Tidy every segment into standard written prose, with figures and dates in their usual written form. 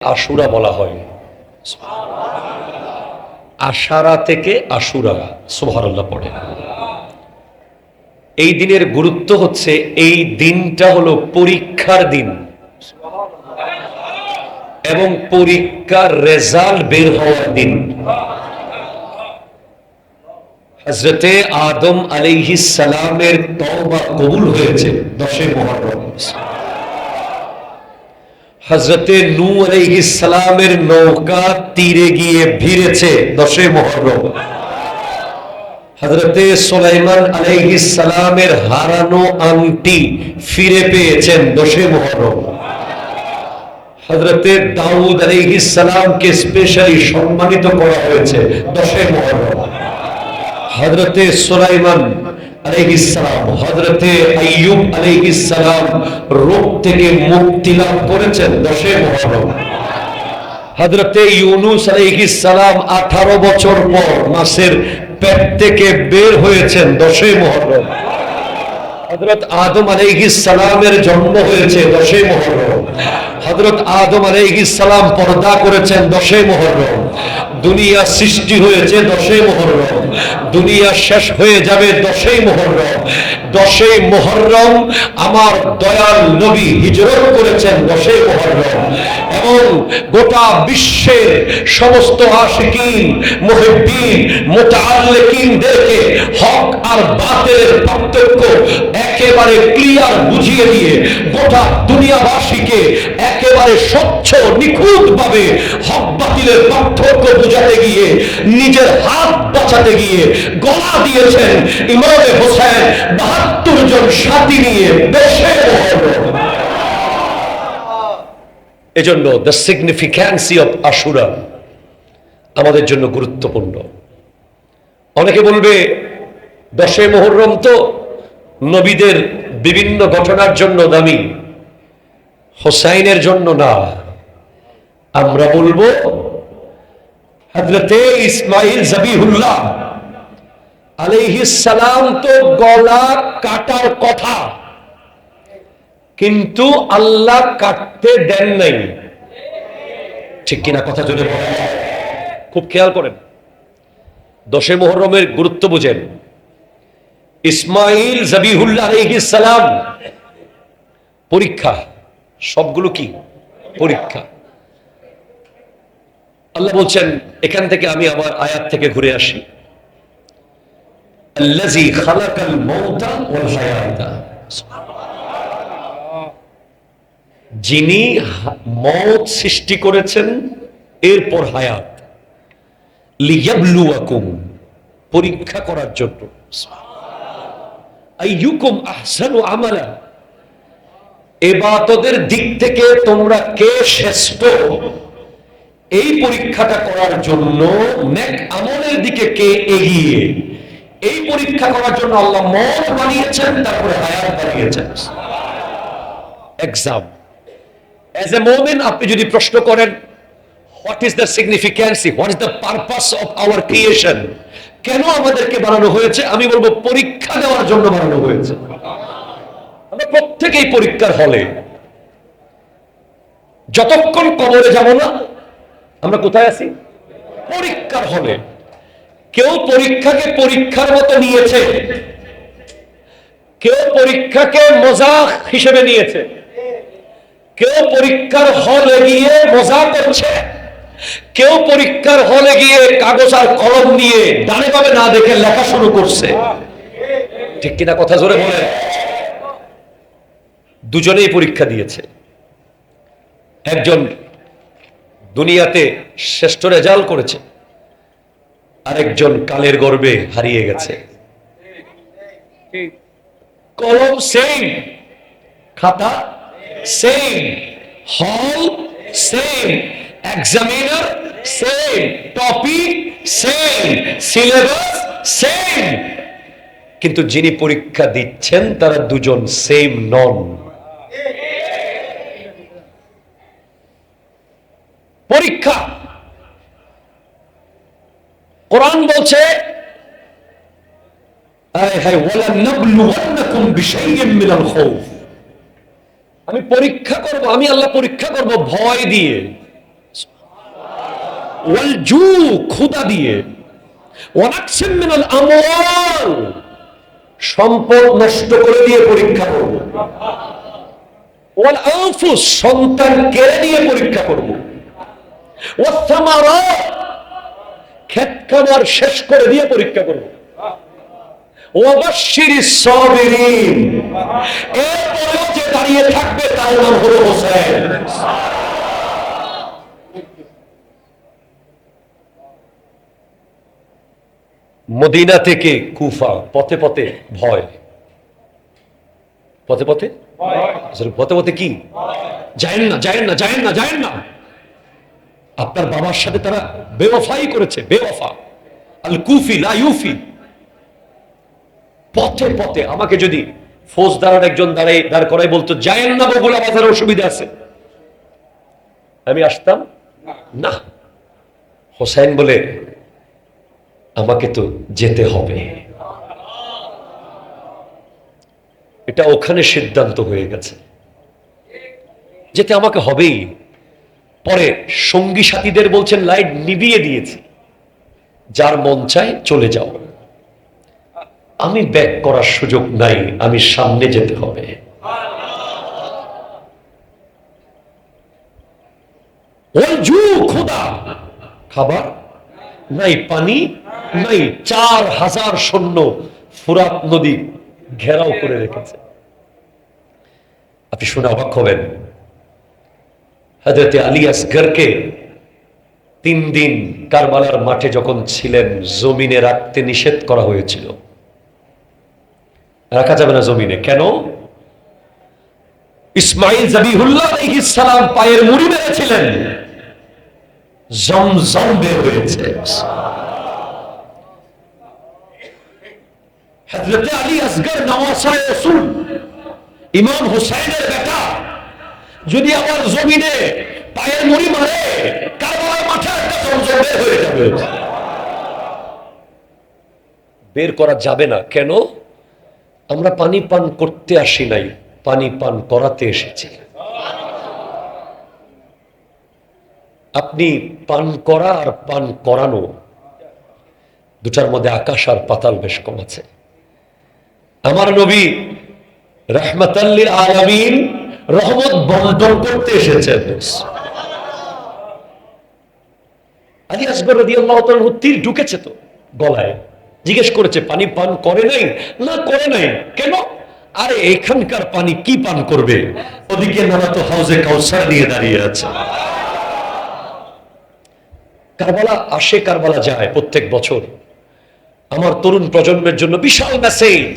আশুরা বলা হয়। আশারা থেকে আশুরা, সুবহানাল্লাহ পড়ে। এই দিনের গুরুত্ব হচ্ছে, এই দিনটা হলো পরীক্ষার দিন এবং পরীক্ষার রেজাল্ট বের হওয়ার দিন। হযরতে আদম আলাইহিস সালামের তওবা কবুল হয়েছে 10 মুহররম। হযরতে নূহ আলাইহিস সালামের নৌকা তীরে গিয়ে ভিড়েছে 10 মুহররম। হযরতে সুলাইমান আলাইহিস সালামের হারানো আংটি ফিরে পেয়েছেন 10 মুহররম। হযরতে দাউদ আলাইহিস সালামকে স্পেশালি সম্মানিত করা হয়েছে 10 মুহররম। হযরতে সুলাইমান আলাইহিস সালাম, হযরতে আইয়ুব আলাইহিস সালাম রোগ থেকে মুক্তি লাভ করেছেন 10 মুহররম। হযরতে ইউনূস আলাইহিস সালাম 18 বছর পর মাছের পেট থেকে বের হয়েছেন 10 মুহররম। হযরত আদম আলাইহিস সালামের জন্ম হয়েছে 10 মুহররম। হযরত আদম আলাইহিস সালাম পর্দা করেছেন 10 মুহররম। দুনিয়া সৃষ্টি হয়েছে 10 মুহররম। দুনিয়া শেষ হয়ে যাবে 10 মুহররম। 10 মুহররম আমার দয়াল নবী হিজরত করেছেন 10 মুহররম। এবং গোটা বিশ্বের সমস্ত আশিকিন, মুহিব্বিন, মুতাআল্লিকিনদেরকে হক আর বাতিলের পার্থক্য একেবারে ক্লিয়ার বুঝিয়ে দিয়ে গোটা দুনিয়াবাসীকে একেবারে স্বচ্ছ নিখুঁত ভাবে হক বাতিলের পার্থক্য বুঝাতে গিয়ে নিজের হাত বাঁচাতে গিয়ে গলা দিয়েছেন ইমামে হোসেন 72 জন সাথী নিয়ে 10 মুহররম। এজন্য দ্য সিগনিফিক্যান্সি অফ আশুরা আমাদের জন্য গুরুত্বপূর্ণ। অনেকে বলবে 10 মুহররম তো নবীদের বিভিন্ন ঘটনার জন্য দামি, হোসাইনের জন্য না। আমরা বলবো হযরতে ইসমাঈল যাবিহুল্লাহ আলাইহিস সালাম তো গলা কাটার কথা, কিন্তু আল্লাহ কাটতে দেন নাই। ঠিক কিনা কথা জোরে বলেন, খুব খেয়াল করেন। 10 মুহররমের গুরুত্ব বুঝেন। ইসমাঈল যাবিহুল্লাহ আলাইহিস সালাম পরীক্ষা, সবগুলো কি পরীক্ষা। আল্লাহ বলছেন, এখান থেকে আমি আমার আয়াত থেকে ঘুরে আসি, আল্লাযী খালাকাল মাউতা ওয়াল হায়াতা, যিনি মওত সৃষ্টি করেছেন এরপর হায়াত, লিয়াবলুয়াকুম, পরীক্ষা করার জন্য, আইয়ুকুম আহসানু আমালা, ইবাদতের দিক থেকে তোমরা কে শ্রেষ্ঠ, এই পরীক্ষাটা করার জন্য, নেক আমলের দিকে কে এগিয়ে, এই পরীক্ষা করার জন্য আল্লাহ মওত বানিয়েছেন, তারপরে হায়াত বানিয়েছেন। এক্সাম। As a মুমিন আপনি যদি প্রশ্ন করেন what is the significance, what is the purpose of our creation, কেন আমাদেরকে বানানো হয়েছে, আমি বলবো পরীক্ষা দেওয়ার জন্য বানানো হয়েছে। আমরা প্রত্যেকেই পরীক্ষার হলে, যতক্ষণ কবরে যাব না আমরা কোথায় আছি? পরীক্ষার হলে। কেউ পরীক্ষাকে পরীক্ষার মতো নিয়েছে, কেউ পরীক্ষাকে মজাক হিসেবে নিয়েছে, কেউ পরীক্ষার হলে গিয়ে মজা করছে, কেউ পরীক্ষার হলে গিয়ে কাগজ আর কলম নিয়ে ডানে বামে না দেখে লেখা শুরু করছে। ঠিক কিনা কথা জোরে বলেন। দুজনেই পরীক্ষা দিয়েছে। একজন দুনিয়াতে শ্রেষ্ঠ রেজাল্ট করেছে, আরেকজন কালের গর্ভে হারিয়ে গেছে। কলম সেম, খাতা সেম, হল same, examiner same, topic same, syllabus same, কিন্তু যিনি পরীক্ষা দিচ্ছেন তারা দুজন সেম নন। পরীক্ষা। কোরআন বলছে আমি পরীক্ষা করব, আমি আল্লাহ পরীক্ষা করব ভয় দিয়ে। ওয়াল জু, ক্ষুধা দিয়ে, ওয়ানাকসিম মিনাল আমওয়াল, সম্পদ নষ্ট করে দিয়ে পরীক্ষা করব, ওয়াল আনফুস, সন্তান কেড়ে নিয়ে পরীক্ষা করব, ওয়াস সামারাত, ক্ষেত খামার শেষ করে দিয়ে পরীক্ষা করব, ওয়াবাশশিরিস সাবিরিন, এরপরেও যে দাঁড়িয়ে থাকবে তার নাম হলো হোসেন। মদিনা থেকে কুফা পথে পথে ভয়, পথে পথে পথে পথে কি, যায়েন না যায়েন না যায়েন না যায়েন না। আপনার বাবার সাথে তারা বেওয়াফাই করেছে, বেওয়াফা। আল কুফি লা ইউফি। পথে পথে আমাকে যদি ফৌজদার একজন দাঁড় করাই বলতো যায়েন না বগুড়া বাজারে অসুবিধা আছে, আমি আসতাম না। হোসেন বলে আমাকে তো যেতে হবে, এটা ওখানে সিদ্ধান্ত হয়ে গেছে, যেতে আমাকে হবেই। পরে সঙ্গী সাথীদের বলছেন লাইট নিভিয়ে দিয়েছে, যার মন চায় চলে যাও, আমি ব্যাক করার সুযোগ নাই, আমি সামনে যেতে হবে। ওই জু, খোদা, খাবার নাই, পানি নাই, 4000 সৈন্য ফুরাত নদী ঘেরাও করে রেখেছে। আপনি শুনে অবাক হবেন, হযরত আলী আসগরকে 3 দিন কারবালার মাঠে যখন ছিলেন জমিনে রাখতে নিষেধ করা হয়েছিল। রাখা যাবে না জমিনে, কেন? ইসমাইল জাবিহুল্লাহ আলাইহিস সালাম পায়ের মুড়ি মেরেছিলেন, জমজম বের হয়েছে। হযরত আলী আসগর নওয়াসায়ে রাসূল ইমাম হোসেনের বেটা যদি আমার জমিনে পায়ের মুড়ি মারে, কারবালার মাঠে একটা জমজম বের হয়ে যাবে। বের করা যাবে না, কেন? আমরা পানি পান করতে আসি নাই, পানি পান করাতে এসেছি। আপনি পান করা আর পান করানো দুটার মধ্যে আকাশ আর পাতাল বেশ কম আছে। আমার নবী রাহমাতাল লিল আলামিন রহমত বন্টন করতে এসেছেন। আলী আসগর রাদিয়াল্লাহু তাআলা তীর ঢুকেছে তো গলায়, জিজ্ঞেস করেছে পানি পান করে নাই? না করে নাই। কেন? আরে এখানকার পানি কি পান করবে, ওদিকে নানা তো হাউজে কাউসার নিয়ে দাঁড়িয়ে আছে। কারবালা আসে, কারবালা যায় প্রত্যেক বছর। আমার তরুণ প্রজন্মের জন্য বিশাল মেসেজ।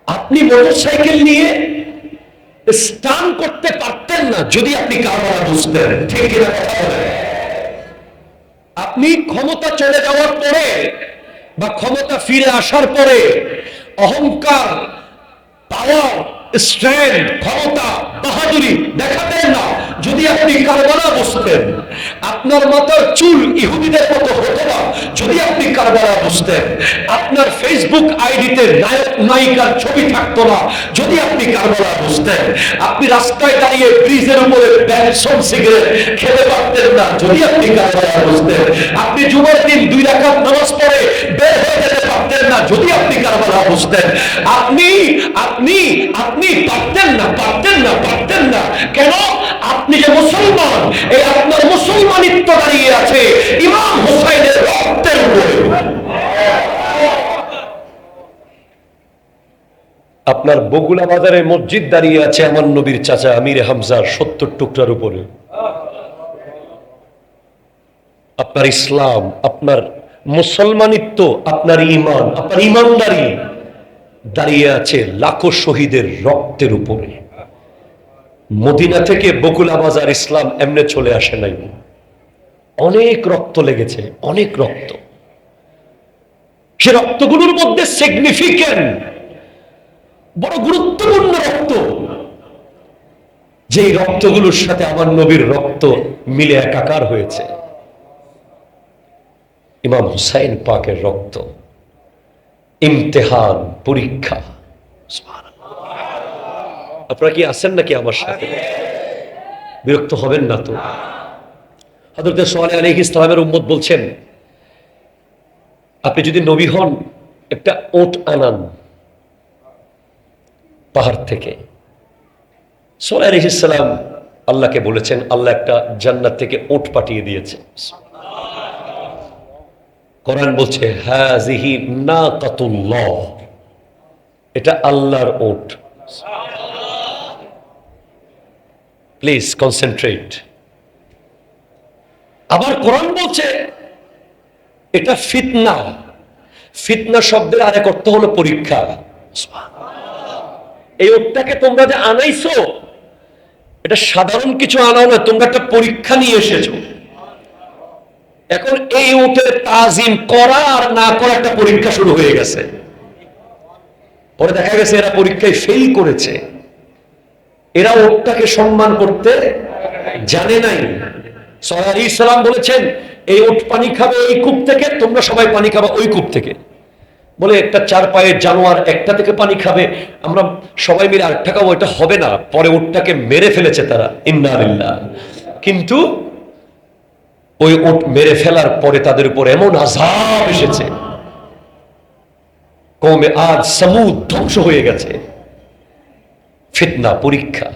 আপনি মোটরসাইকেল নিয়ে স্টান করতে পারতেন না যদি আপনি কারবালা বুঝতেন, ঠিক কিনা কথা বলেন? আপনি ক্ষমতা চলে যাওয়ার পরে বা ক্ষমতা ফিরে আসার পরে অহংকার, পাওয়ার, স্ট্রেংথ, ক্ষমতা, বাহাদুরি দেখাতেন না যদি আপনি কারবালা বুঝতেন। আপনার মাথার চুল ইহুদিদের মতো হতো না যদি আপনি কারবালা বুঝতেন। আপনার ফেসবুক আইডিতে নায়ক নায়িকার ছবি থাকতো না যদি আপনি কারবালা বুঝতেন। আপনি রাস্তায় দাঁড়িয়ে ব্রিজের উপরে ব্যানসন সিগারেট খেতে পারতেন না যদি আপনি কারবালা বুঝতেন। আপনি জুমার দিন 2 রাকাত নামাজ পড়ে বের হয়ে যেতে পারতেন না যদি আপনি কারবালা বুঝতেন। আপনি আপনি আপনি পারতেন না, পারতেন না, পারতেন না। কেন? আপনি যে মুসলমান, এই আপনার মুসলমানিত্ব দাঁড়িয়ে আছে ইমাম হোসেনের রক্তের উপরে। আপনার বগুড়া বাজারে মসজিদ দাঁড়িয়ে আছে আমার নবীর চাচা আমির হামজার 70 টুকরার উপরে। আপনার ইসলাম, আপনার মুসলমানিত্ব, আপনার ঈমান, আপনার ঈমানদারি দাঁড়িয়ে আছে লাখো শহীদের রক্তের উপরে। মদিনা থেকে বকুলা বাজার ইসলাম এমনে চলে আসে নাই, অনেক রক্ত লেগেছে, অনেক রক্ত। সে রক্তগুলোর মধ্যে সিগনিফিক্যান্ট, বড় গুরুত্বপূর্ণ রক্ত, যেই রক্তগুলোর সাথে আমার নবীর রক্ত মিলে একাকার হয়েছে। ইমাম হুসাইন পাকের রক্ত, ইমতিহান, পরীক্ষা। আপনারা কি আছেন নাকি আমার সাথে? বিরক্ত হবেন না তো? হযরত সোয়ালেহ আলাইহিস সালামের উম্মত বলছেন, আপনি যদি নবী হন একটা ওট আনান পাহাড় থেকে। সোয়ালেহ আলাইহিস সালাম আল্লাহকে বলেছেন, আল্লাহ একটা জান্নাত থেকে ওট পাঠিয়ে দিয়েছে। কোরআন বলছে হাযিহি নাকাতুল্লাহ, এটা আল্লাহর ওট। Please concentrate. আবার কোরআন বলছে এটা ফিতনা। ফিতনা শব্দের আরেক অর্থ হলো পরীক্ষা। এই ওটটাকে তোমরা যে আনাইছো এটা সাধারণ কিছু আনাও না, তোমরা একটা পরীক্ষা নিয়ে এসেছো। এখন এই উটের তাজিম করা আর না করা একটা পরীক্ষা শুরু হয়ে গেছে। পরে দেখা গেছে এরা পরীক্ষায় ফেল করেছে, এরা উটটাকে সম্মান করতে জানে নাই। সাল্লাল্লাহু আলাইহি সাল্লাম বলেছেন এই উট পানি খাবে এই কূপ থেকে, তোমরা সবাই পানি খাবে ওই কূপ থেকে। বলে একটা চার পায়ের জানোয়ার একটা থেকে পানি খাবে, আমরা সবাই মিলে আরেকটা খাবো, এটা হবে না। পরে উটটাকে মেরে ফেলেছে তারা, ইন্না লিল্লাহ। কিন্তু ওই উট মেরে ফেলার পরে তাদের উপর এমন আযাব এসেছে, কওমে আদ, সমুদ ধ্বংস হয়ে গেছে। ফিতনা, পরীক্ষা।